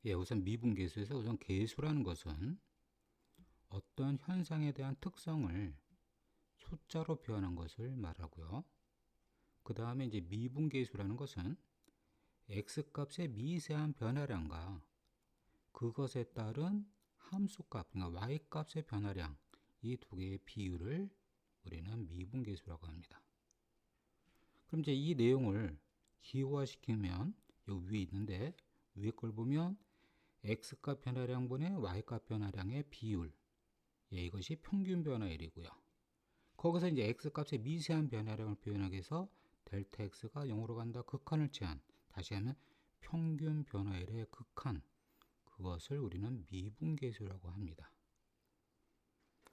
예, 우선 미분계수에서 우선 계수라는 것은 어떤 현상에 대한 특성을 숫자로 표현한 것을 말하고요. 그 다음에 이제 미분계수라는 것은 x값의 미세한 변화량과 그것에 따른 함수값, 그러니까 y값의 변화량, 이 두 개의 비율을 우리는 미분계수라고 합니다. 그럼 이제 이 내용을 기호화시키면 여기 위에 있는데, 위에 걸 보면 x값 변화량분의 y값 변화량의 비율, 예, 이것이 평균 변화율이고요. 거기서 이제 x값의 미세한 변화량을 표현하기 위해서 델타 x가 0으로 간다, 극한을 제한, 다시 하면 평균 변화율의 극한, 그것을 우리는 미분계수라고 합니다.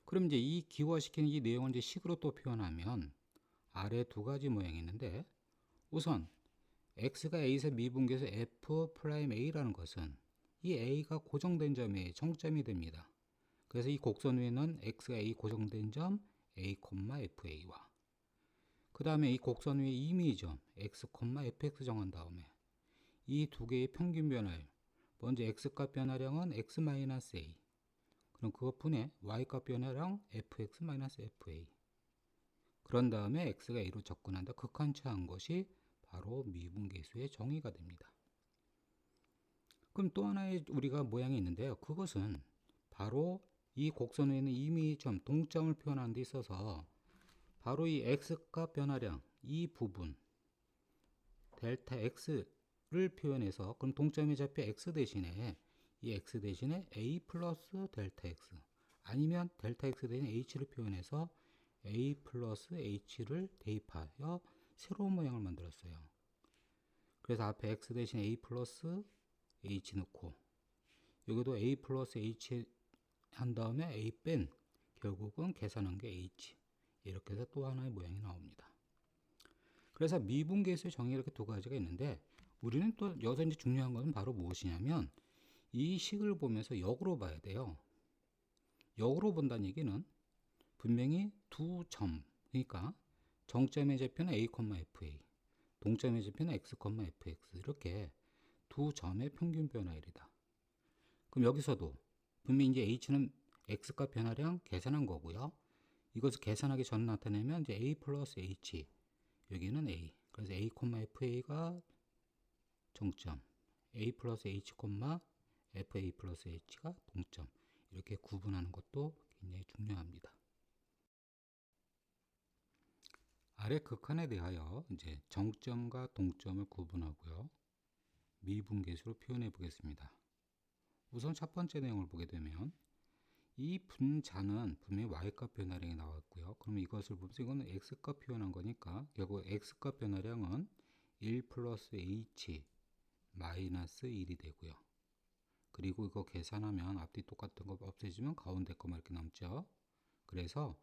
그럼 이제 이 기호화시키는 이 내용을 이제 식으로 또 표현하면 아래 두 가지 모양이 있는데, 우선 x가 a에서 미분계수 f'a라는 것은 이 a가 고정된 점이 정점이 됩니다. 그래서 이 곡선 위에는 x가 a 고정된 점 a, fa와 그 다음에 이 곡선 위에 임의점 x, fx 정한 다음에 이 두 개의 평균 변화율, 먼저 x값 변화량은 x-a, 그럼 그것 분의 y값 변화량 fx-fa, 그런 다음에 x가 a로 접근한다, 극한차한 것이 바로 미분계수의 정의가 됩니다. 그럼 또 하나의 우리가 모양이 있는데요. 그것은 바로 이 곡선 위에는 임의점, 동점을 표현하는 데 있어서 바로 이 x값 변화량, 이 부분 델타 x를 표현해서, 그럼 동점의 좌표 x 대신에 이 x 대신에 a 플러스 델타 x, 아니면 델타 x 대신 h를 표현해서 a 플러스 h를 대입하여 새로운 모양을 만들었어요. 그래서 앞에 x 대신 a 플러스 h 넣고, 여기도 a 플러스 h 한 다음에 a 뺀, 결국은 계산한 게 h, 이렇게 해서 또 하나의 모양이 나옵니다. 그래서 미분계수의 정의가 이렇게 두 가지가 있는데, 우리는 또 여기서 이제 중요한 것은 바로 무엇이냐면 이 식을 보면서 역으로 봐야 돼요. 역으로 본다는 얘기는 분명히 두 점, 그러니까 정점의 좌표는 a, fa, 동점의 좌표는 x, fx, 이렇게 두 점의 평균 변화율이다. 그럼 여기서도 분명히 이제 h는 x값 변화량 계산한 거고요. 이것을 계산하기 전에 나타내면 이제 a 플러스 h, 여기는 a, 그래서 a, fa가 정점, a 플러스 h, fa 플러스 h가 동점, 이렇게 구분하는 것도 굉장히 중요합니다. 아래 극한에 대하여 이제 정점과 동점을 구분하고요. 미분계수로 표현해 보겠습니다. 우선 첫 번째 내용을 보게 되면 이 분자는 분명히 y값 변화량이 나왔고요. 그러면 이것을 보면서 이거는 x값 표현한 거니까 결국 x값 변화량은 1 플러스 h 마이너스 1이 되고요. 그리고 이거 계산하면 앞뒤 똑같은 거 없애지면 가운데 거만 이렇게 남죠. 그래서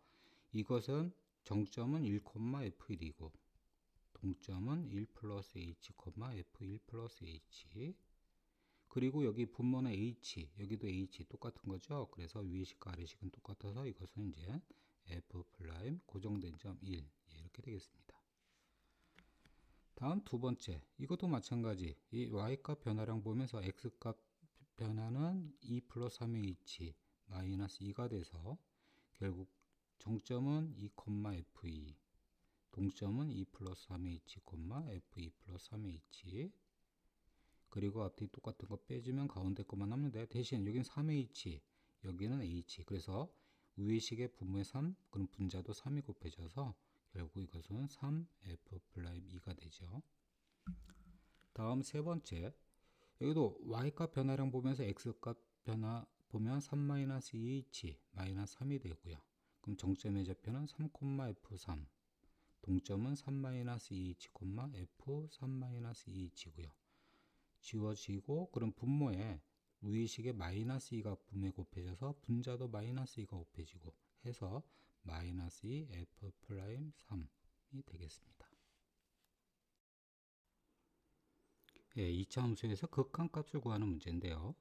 이것은 정점은 1, f1이고 동점은 1 플러스 h, f1 플러스 h, 그리고 여기 분모는 h, 여기도 h 똑같은 거죠. 그래서 위식과 아래식은 똑같아서 이것은 이제 f 프라임 고정된 점 1, 이렇게 되겠습니다. 다음 두 번째, 이것도 마찬가지. 이 y값 변화량 보면서 x값 변화는 2 플러스 3의 h 마이너스 2가 돼서 결국 정점은 2, f2, 동점은 2 플러스 3의 h, f2 플러스 3의 h, 그리고 앞뒤 똑같은 거 빼주면 가운데 것만 남는데, 대신 여기는 3h, 여기는 h, 그래서 위의 식의 분모의 3, 그럼 분자도 3이 곱해져서 결국 이것은 3f'2가 되죠. 다음 세 번째, 여기도 y값 변화량 보면서 x값 변화 보면 3-2h 마이너스 3이 되고요. 그럼 정점의 좌표는 3,f3, 동점은 3-2h, f3-2h고요. 지워지고, 그럼 분모에 위식의 마이너스 2가 분모에 곱해져서 분자도 마이너스 2가 곱해지고 해서 마이너스 2 f'3이 되겠습니다. 예, 2차 함수에서 극한값을 구하는 문제인데요.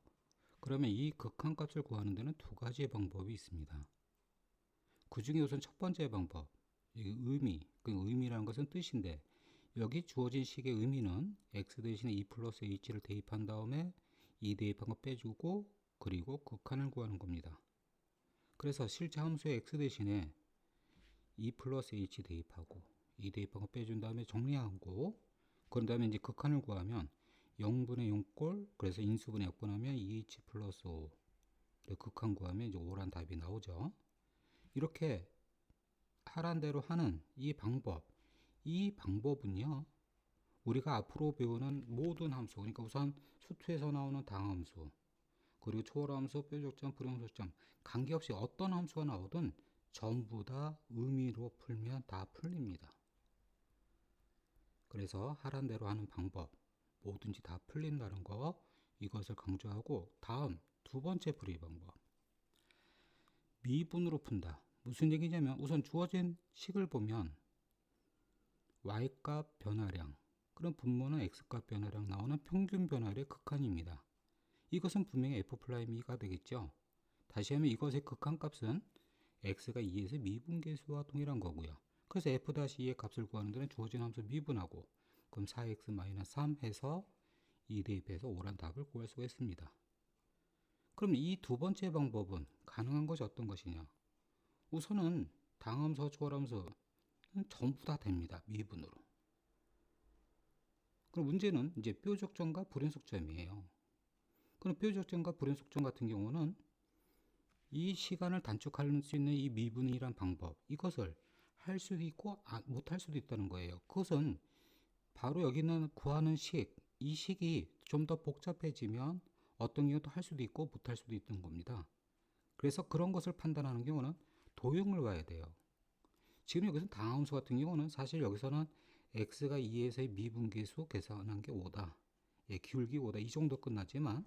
그러면 이 극한값을 구하는 데는 두 가지의 방법이 있습니다. 그 중에 우선 첫 번째 방법, 의미, 그 의미라는 것은 뜻인데, 여기 주어진 식의 의미는 x 대신에 2 플러스 h를 대입한 다음에 이 대입한 거 빼주고 그리고 극한을 구하는 겁니다. 그래서 실제 함수의 x 대신에 2 플러스 h 대입하고 이 대입한 거 빼준 다음에 정리하고 그런 다음에 이제 극한을 구하면 0분의 0꼴 그래서 인수분해 약분하면 2h 플러스 5 극한 구하면 이제 5란 답이 나오죠. 이렇게 하란 대로 하는 이 방법은요 우리가 앞으로 배우는 모든 함수, 그러니까 우선 수투에서 나오는 당함수 그리고 초월함수, 뾰족점, 불용소점 관계없이 어떤 함수가 나오든 전부 다 의미로 풀면 다 풀립니다. 그래서 하란 대로 하는 방법 뭐든지 다 풀린다는 거 이것을 강조하고 다음 두 번째 풀이 방법 미분으로 푼다. 무슨 얘기냐면 우선 주어진 식을 보면 y값 변화량 그럼 분모는 x값 변화량 나오는 평균 변화량의 극한입니다. 이것은 분명히 f'2가 되겠죠. 다시 하면 이것의 극한값은 x가 2에서 미분계수와 동일한 거고요. 그래서 f-2의 값을 구하는 데는 주어진 함수 미분하고 그럼 4x-3 해서 2 대입해서 5란 답을 구할 수가 있습니다. 그럼 이 두 번째 방법은 가능한 것이 어떤 것이냐? 우선은 당함수, 초월함수는 전부 다 됩니다. 미분으로. 그럼 문제는 이제 뾰족점과 불연속점이에요. 그럼 뾰족점과 불연속점 같은 경우는 이 시간을 단축할 수 있는 이 미분이란 방법 이것을 할 수도 있고 못할 수도 있다는 거예요. 그것은 바로 여기는 구하는 이 식이 좀 더 복잡해지면 어떤 경우도 할 수도 있고 못할 수도 있는 겁니다. 그래서 그런 것을 판단하는 경우는 도형을 봐야 돼요. 지금 여기서 당함수 같은 경우는 사실 여기서는 x가 2에서의 미분계수 계산한 게 5다. 예, 기울기 5다. 이 정도 끝나지만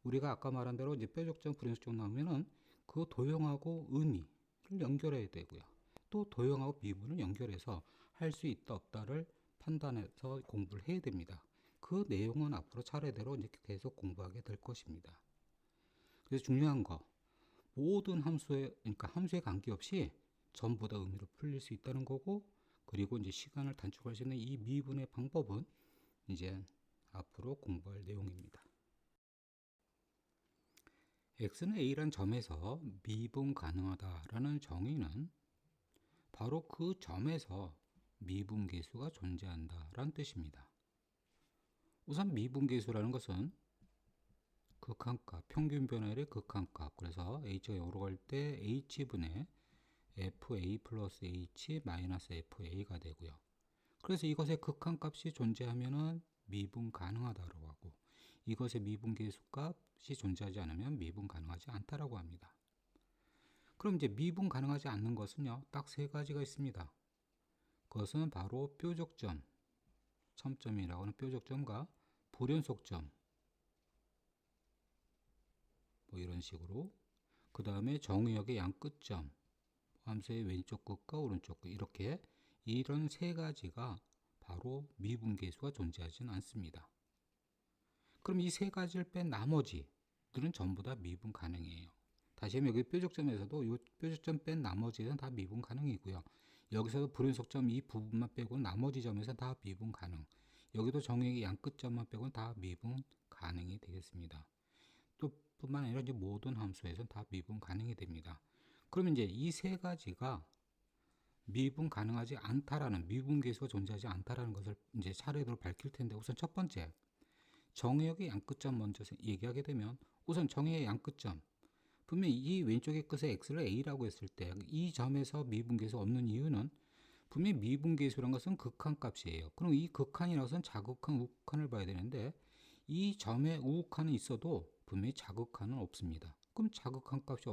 우리가 아까 말한 대로 이제 뾰족점, 불연속점 나오면은 그 도형하고 의미를 연결해야 되고요. 또 도형하고 미분을 연결해서 할 수 있다 없다를 판단해서 공부를 해야 됩니다. 그 내용은 앞으로 차례대로 이제 계속 공부하게 될 것입니다. 그래서 중요한 거 모든 그러니까 함수에 관계없이 전부 다 의미로 풀릴 수 있다는 거고 그리고 이제 시간을 단축할 수 있는 이 미분의 방법은 이제 앞으로 공부할 내용입니다. x는 a란 점에서 미분 가능하다라는 정의는 바로 그 점에서 미분계수가 존재한다라는 뜻입니다. 우선 미분계수라는 것은 극한값, 평균 변화율의 극한값 그래서 h가 0으로 갈 때 h분의 fa 플러스 h 마이너스 fa가 되고요. 그래서 이것의 극한값이 존재하면 미분 가능하다고 하고 이것의 미분계수값이 존재하지 않으면 미분 가능하지 않다라고 합니다. 그럼 이제 미분 가능하지 않는 것은요 딱 세 가지가 있습니다. 그것은 바로 뾰족점, 첨점이라고 하는 뾰족점과 불연속점 뭐 이런 식으로 그 다음에 정의역의 양끝점 함수의 왼쪽 끝과 오른쪽 끝 이렇게 이런 세 가지가 바로 미분계수가 존재하지는 않습니다. 그럼 이 세 가지를 뺀 나머지들은 전부 다 미분 가능해요. 다시 하면 여기 뾰족점에서도 이 뾰족점 뺀 나머지는 다 미분 가능이고요. 여기서도 불연속점 이 부분만 빼고는 나머지 점에서 다 미분 가능. 여기도 정의의 양끝점만 빼고는 다 미분 가능이 되겠습니다. 또 뿐만 아니라 이제 모든 함수에서는 다 미분 가능이 됩니다. 그러면 이제 이 세 가지가 미분 가능하지 않다라는 미분계수가 존재하지 않다라는 것을 이제 차례대로 밝힐 텐데 우선 첫 번째 정의역의 양끝점 먼저 얘기하게 되면 우선 정의의 양끝점 분명히 이 왼쪽의 끝에 x를 a라고 했을 때 이 점에서 미분계수 없는 이유는 분명히 미분계수란 것은 극한값이에요. 그럼 이 극한이라는 것은 자극한, 우극한을 봐야 되는데 이 점에 우극한은 있어도 분명히 자극한은 없습니다. 그럼 자극한 값이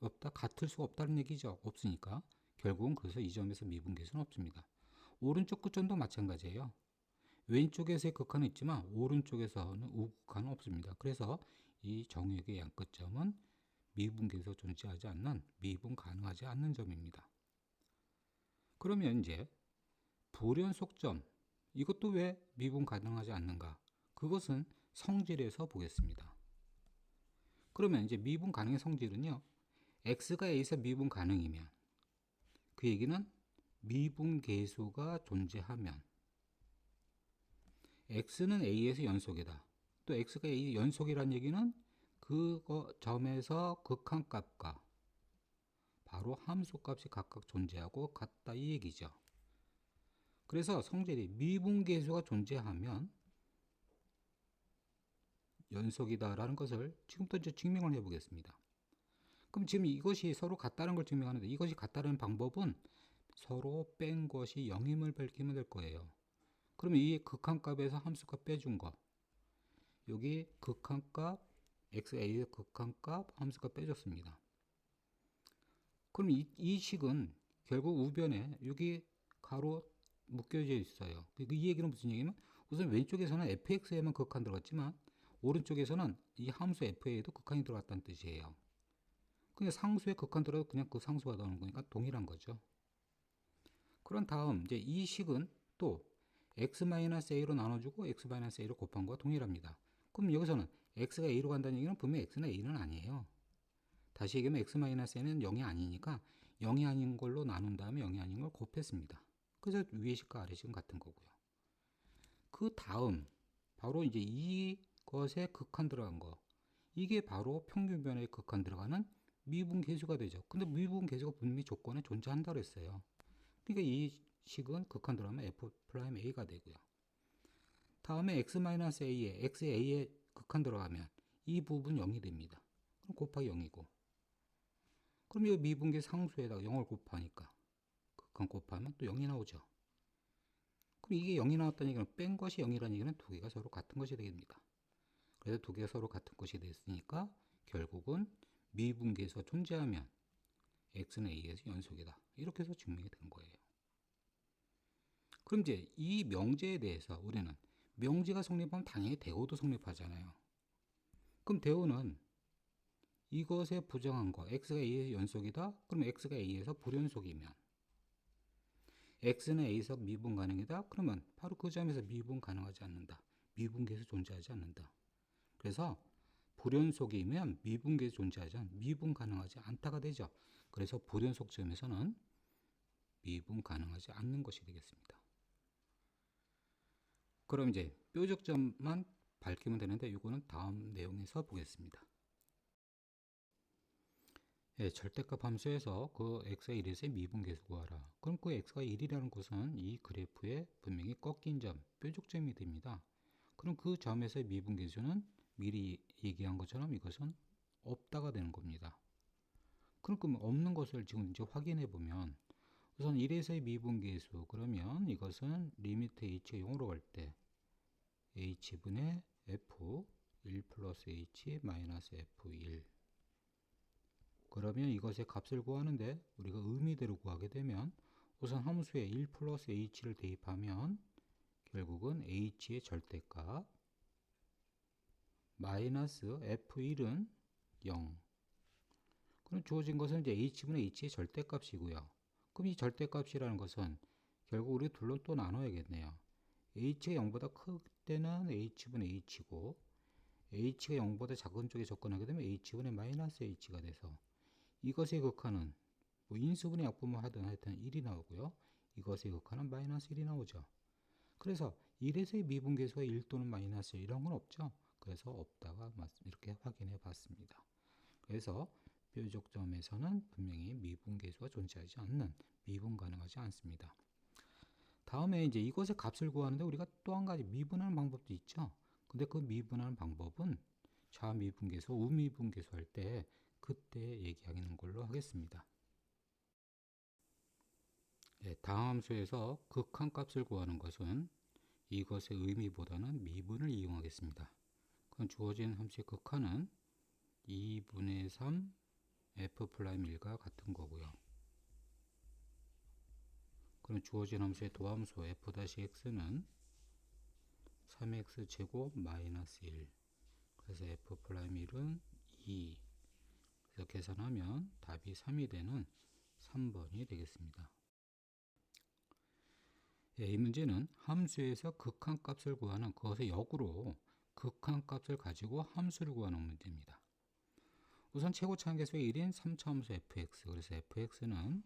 없다? 같을 수 없다는 얘기죠. 없으니까 결국은 그래서 이 점에서 미분계수는 없습니다. 오른쪽 끝점도 마찬가지예요. 왼쪽에서의 극한은 있지만 오른쪽에서는 우극한은 없습니다. 그래서 이 정의역의 양끝점은 미분계수가 존재하지 않는 미분 가능하지 않는 점입니다. 그러면 이제 불연속점 이것도 왜 미분 가능하지 않는가? 그것은 성질에서 보겠습니다. 그러면 이제 미분 가능의 성질은요. x가 a에서 미분 가능이면 그 얘기는 미분계수가 존재하면 x는 a에서 연속이다. 또 x가 a 연속이란 얘기는 그거 점에서 극한값과 바로 함수값이 각각 존재하고 같다 이 얘기죠. 그래서 성질이 미분계수가 존재하면 연속이다라는 것을 지금부터 이제 증명을 해 보겠습니다. 그럼 지금 이것이 서로 같다는 걸 증명하는데 이것이 같다는 방법은 서로 뺀 것이 0임을 밝히면 될 거예요. 그러면 이 극한값에서 함수값 빼준 거 여기 극한값 xa의 극한값 함수값 빼줬습니다. 그럼 이 식은 결국 우변에 여기 가로 묶여져 있어요. 이 얘기는 무슨 얘기냐면 우선 왼쪽에서는 fx에만 극한 들어갔지만 오른쪽에서는 이 함수 fa에도 극한이 들어갔다는 뜻이에요. 그냥 상수에 극한 들어도 그냥 그 상수가 나오는 거니까 동일한 거죠. 그런 다음 이제 이 식은 또 x-a로 나눠주고 x-a로 곱한 거와 동일합니다. 그럼 여기서는 x가 a로 간다는 얘기는 분명히 x는 a는 아니에요. 다시 얘기하면 x-a는 0이 아니니까 0이 아닌 걸로 나눈 다음에 0이 아닌 걸 곱했습니다. 그래서 위의 식과 아래 식은 같은 거고요. 그 다음 바로 이제 이것에 극한 들어간 거 이게 바로 평균변에 극한 들어가는 미분계수가 되죠. 근데 미분계수가 분명히 조건에 존재한다고 했어요. 그러니까 이 식은 극한 들어가면 f'a가 되고요. 다음에 x-a에 xa에 극한 들어가면 이 부분 0이 됩니다. 그럼 곱하기 0이고 그럼 이 미분계 상수에다가 0을 곱하니까 극한 곱하면 또 0이 나오죠. 그럼 이게 0이 나왔다는 얘기는 뺀 것이 0이라는 얘기는 두 개가 서로 같은 것이 됩니다. 그래서 두 개가 서로 같은 것이 됐으니까 결국은 미분계수가 존재하면 x는 a에서 연속이다. 이렇게 해서 증명이 된 거예요. 그럼 이제 이 명제에 대해서 우리는 명제가 성립하면 당연히 대오도 성립하잖아요. 그럼 대오는 이것에 부정한 거 x가 a의 연속이다. 그럼 x가 a에서 불연속이면 x는 a에서 미분 가능이다. 그러면 바로 그 점에서 미분 가능하지 않는다. 미분계수 존재하지 않는다. 그래서 불연속이면 미분계수 존재하지 않 미분 가능하지 않다가 되죠. 그래서 불연속점에서는 미분 가능하지 않는 것이 되겠습니다. 그럼 이제 뾰족점만 밝히면 되는데 이거는 다음 내용에서 보겠습니다. 예, 절대값 함수에서 그 x가 1에서 미분계수 구하라. 그럼 그 x가 1이라는 것은 이 그래프에 분명히 꺾인 점, 뾰족점이 됩니다. 그럼 그 점에서의 미분계수는 미리 얘기한 것처럼 이것은 없다가 되는 겁니다. 그럼 없는 것을 지금 이제 확인해 보면 우선 1에서의 미분계수 그러면 이것은 리미트 h가 0으로 갈 때 h분의 f 1 플러스 h 마이너스 f1 그러면 이것의 값을 구하는데 우리가 의미대로 구하게 되면 우선 함수에 1 플러스 h를 대입하면 결국은 h의 절대값 마이너스 f1은 0 그럼 주어진 것은 이제 h분의 h의 절대값이고요. 그럼 이 절대값이라는 것은 결국 우리 둘로 또 나눠야겠네요. h가 0보다 클 때는 h분의 h고 h가 0보다 작은 쪽에 접근하게 되면 h분의 마이너스 h가 돼서 이것의 극한은 뭐 인수분해 약분만 하든 하여튼 1이 나오고요. 이것의 극한은 마이너스 1이 나오죠. 그래서 1에서의 미분계수가 1 또는 마이너스 1 이런 건 없죠. 그래서 없다가 이렇게 확인해 봤습니다. 그래서 뾰족점에서는 분명히 미분계수가 존재하지 않는 미분 가능하지 않습니다. 다음에 이제 이것의 값을 구하는데 우리가 또 한 가지 미분하는 방법도 있죠. 근데 그 미분하는 방법은 좌미분계수, 우미분계수 할 때 그때 얘기하는 걸로 하겠습니다. 네, 다음 함수에서 극한값을 구하는 것은 이것의 의미보다는 미분을 이용하겠습니다. 그럼 주어진 함수의 극한은 2분의 3 f'1과 같은 거고요. 그럼 주어진 함수의 도함수 f-x는 3x제곱 마이너스 1 그래서 f'1은 2 그래서 계산하면 답이 3이 되는 3번이 되겠습니다. 예, 이 문제는 함수에서 극한값을 구하는 그것의 역으로 극한값을 가지고 함수를 구하는 문제입니다. 우선 최고차항계수의 1인 3차함수 fx 그래서 fx는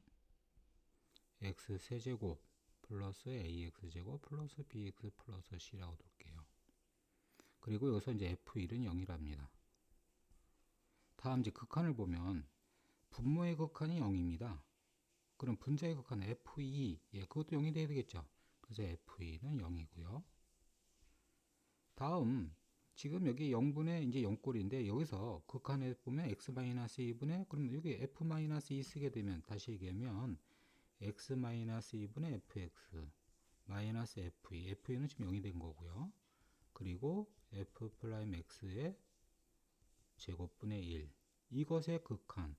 x세제곱 플러스 ax제곱 플러스 bx 플러스 c라고 둘게요. 그리고 여기서 이제 F1은 0이랍니다. 다음 이제 극한을 보면 분모의 극한이 0입니다. 그럼 분자의 극한은 F2, 예, 그것도 0이 돼야 되겠죠. 그래서 F2는 0이고요. 다음 지금 여기 0분의 이제 0꼴인데 여기서 극한에 보면 x-2분의 그럼 여기 f-2 쓰게 되면 다시 얘기하면 x-2분의 fx 마이너스 f2, f2는 지금 0이 된 거고요. 그리고 f'(x의 제곱분의 1 이것의 극한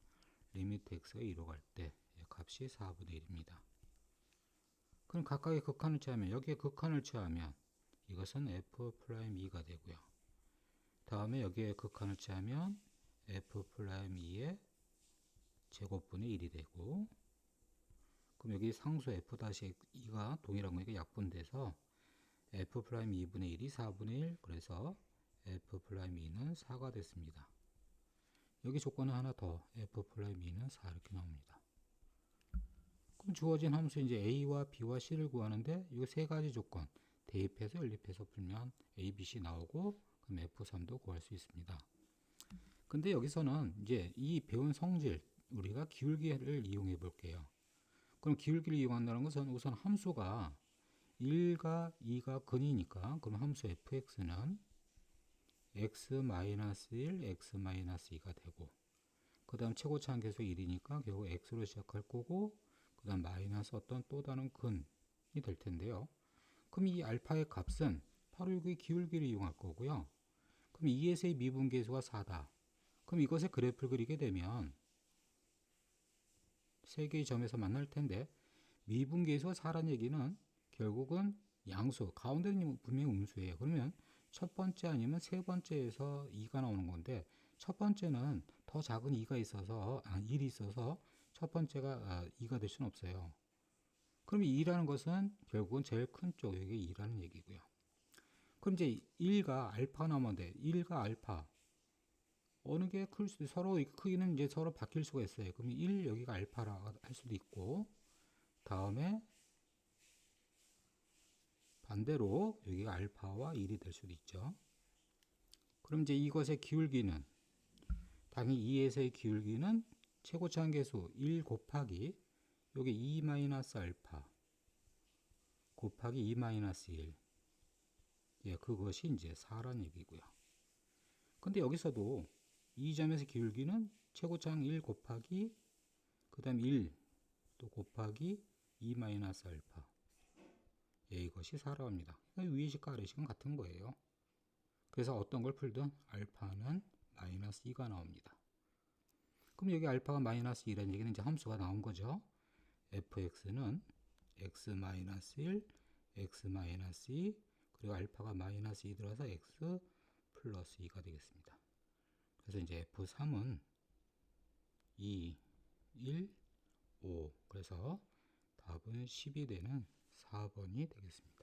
리미트 x가 2로 갈 때 값이 4분의 1입니다. 그럼 각각의 극한을 취하면 여기에 극한을 취하면 이것은 f'2가 되고요. 다음에 여기에 극한을 취하면 f'2의 제곱분의 1이 되고, 그럼 여기 상수 f'2가 동일한 거니까 약분돼서 f'2분의 1이 4분의 1, 그래서 f'2는 4가 됐습니다. 여기 조건은 하나 더, f'2는 4 이렇게 나옵니다. 그럼 주어진 함수 이제 a와 b와 c를 구하는데 이 세 가지 조건 대입해서 연립해서 풀면 a, b, c 나오고 그럼 f3도 구할 수 있습니다. 근데 여기서는 이제 이 배운 성질 우리가 기울기를 이용해 볼게요. 그럼 기울기를 이용한다는 것은 우선 함수가 1과 2가 근이니까 그럼 함수 fx는 x-1, x-2가 되고, 그 다음 최고차항 계속 1이니까 결국 x로 시작할 거고, 그 다음 마이너스 어떤 또 다른 근이 될 텐데요. 그럼 이 알파의 값은 바로 여기 기울기를 이용할 거고요. 그럼 2에서의 미분계수가 4다. 그럼 이것의 그래프를 그리게 되면 세 개의 점에서 만날 텐데 미분계수가 4라는 얘기는 결국은 양수, 가운데는 분명히 음수예요. 그러면 첫 번째 아니면 세 번째에서 2가 나오는 건데 첫 번째는 더 작은 2가 있어서 1이 있어서 첫 번째가 2가 될 수는 없어요. 그럼 2라는 것은 결국은 제일 큰 쪽, 여기 2라는 얘기고요. 그럼 이제 1과 알파 나오는데 1과 알파 어느 게 클 수도, 서로 크기는 이제 서로 바뀔 수가 있어요. 그럼 1 여기가 알파라 할 수도 있고, 다음에 반대로 여기가 알파와 1이 될 수도 있죠. 그럼 이제 이것의 기울기는 당연히 2에서의 기울기는 최고차항 계수 1 곱하기 여기 2 마이너스 알파 곱하기 2 마이너스 1, 예, 그것이 이제 4란 얘기고요. 근데 여기서도 이 점에서 기울기는 최고차항 1 곱하기 그 다음 1 또 곱하기 2 마이너스 알파, 예, 이것이 4라고 합니다. 위의식과 아래식은 같은 거예요. 그래서 어떤 걸 풀든 알파는 마이너스 2가 나옵니다. 그럼 여기 알파가 마이너스 2라는 얘기는 이제 함수가 나온 거죠. fx는 x-1, x-2, 그리고 알파가 마이너스 2 들어서 x 플러스 2가 되겠습니다. 그래서 이제 f3은 2, 1, 5, 그래서 답은 10이 되는 4번이 되겠습니다.